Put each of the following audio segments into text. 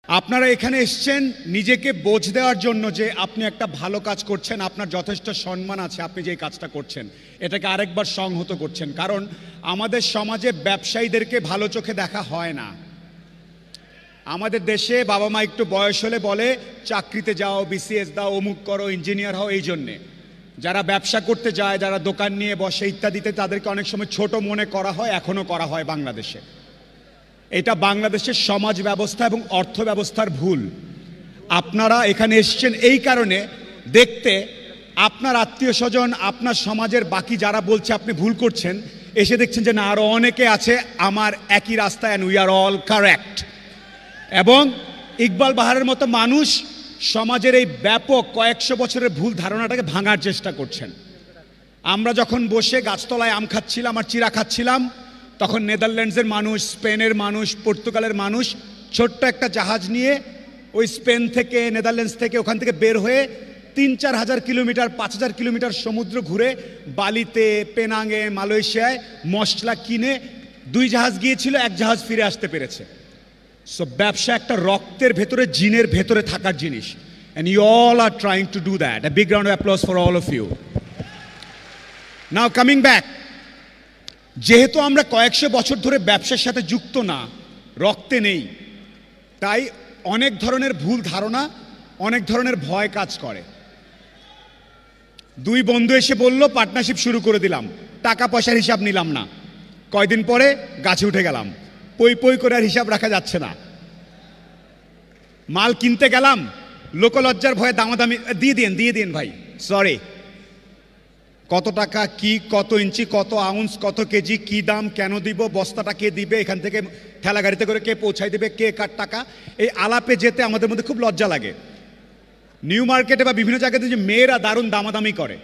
আপনারা এখানে এসেছেন নিজেকে বোঝ দেওয়ার জন্য যে আপনি একটা ভালো কাজ করছেন, আপনার যথেষ্ট সম্মান আছে আপনি যে কাজটা করছেন, এটাকে আরেকবার সংহত করছেন। কারণ আমাদের সমাজে ব্যবসায়ীদেরকে ভালো চোখে দেখা হয় না। আমাদের দেশে বাবা মা একটু বয়স হলে বলে চাকরিতে যাও, বিসিএস দাও, অমুক করো, ইঞ্জিনিয়ার হও। এই জন্যে যারা ব্যবসা করতে যায়, যারা দোকান নিয়ে বসে ইত্যাদিতে, তাদেরকে অনেক সময় ছোট মনে করা হয়, এখনও করা হয় বাংলাদেশে। এটা বাংলাদেশের সমাজ ব্যবস্থা এবং অর্থ ব্যবস্থার ভুল। আপনারা এখানে এসেছেন এই কারণে দেখতে, আপনার আত্মীয় স্বজন, আপনার সমাজের বাকি যারা বলছে আপনি ভুল করছেন, এসে দেখছেন যে না, আরও অনেকে আছে আমার একই রাস্তায়, and we are all correct. এবং ইকবাল বাহারের মতো মানুষ সমাজের এই ব্যাপক কয়েকশো বছরের ভুল ধারণাটাকে ভাঙার চেষ্টা করছেন। আমরা যখন বসে গাছতলায় আম খাচ্ছিলাম আর চিরা খাচ্ছিলাম, তখন নেদারল্যান্ডসের মানুষ, স্পেনের মানুষ, পর্তুগালের মানুষ ছোট্ট একটা জাহাজ নিয়ে ওই স্পেন থেকে, নেদারল্যান্ডস থেকে, ওখান থেকে বের হয়ে ৩-৪ হাজার কিলোমিটার, ৫,০০০ কিলোমিটার সমুদ্র ঘুরে বালিতে, পেনাঙে, মালয়েশিয়ায় মশলা কিনে ২ জাহাজ গিয়েছিল, ১ জাহাজ ফিরে আসতে পেরেছে। সো ব্যবসা একটা রক্তের ভেতরে, জিনের ভেতরে থাকার জিনিস। And you all are trying to do that. A big round of applause for all of you. Now coming back, যেহেতু আমরা কয়েকশো বছর ধরে ব্যবসার সাথে যুক্ত না, রক্তে নেই, তাই অনেক ধরনের ভুল ধারণা, অনেক ধরনের ভয় কাজ করে। 2 বন্ধু এসে বলল পার্টনারশিপ শুরু করে দিলাম, টাকা পয়সার হিসাব নিলাম না, কয়দিন পরে গাছে উঠে গেলাম, পই পই করে আর হিসাব রাখা যাচ্ছে না। মাল কিনতে গেলাম, লোকলজ্জার ভয়ে দামাদামি, দিয়ে দিন ভাই, সরি, কত টাকা, কি, কত ইঞ্চি, কত আউন্স, কত কেজি, কি দাম, কেন দিব, বস্তাটা কে দিবে, এখান থেকে ঠেলা গাড়িতে করে কে পৌঁছাই দেবে, কে কার টাকা, এই আলাপে যেতে আমাদের মধ্যে খুব লজ্জা লাগে। নিউ মার্কেটে বা বিভিন্ন জায়গাতে যে মেয়েরা দারুণ দামাদামি করে।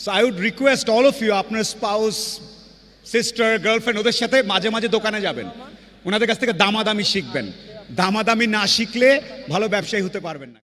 So I would request all of you, আপনার স্পাউস, সিস্টার, গার্লফ্রেন্ড, ওদের সাথে মাঝে মাঝে দোকানে যাবেন, ওনাদের কাছ থেকে দামাদামি শিখবেন। দামাদামি না শিখলে ভালো ব্যবসায়ী হতে পারবেন না।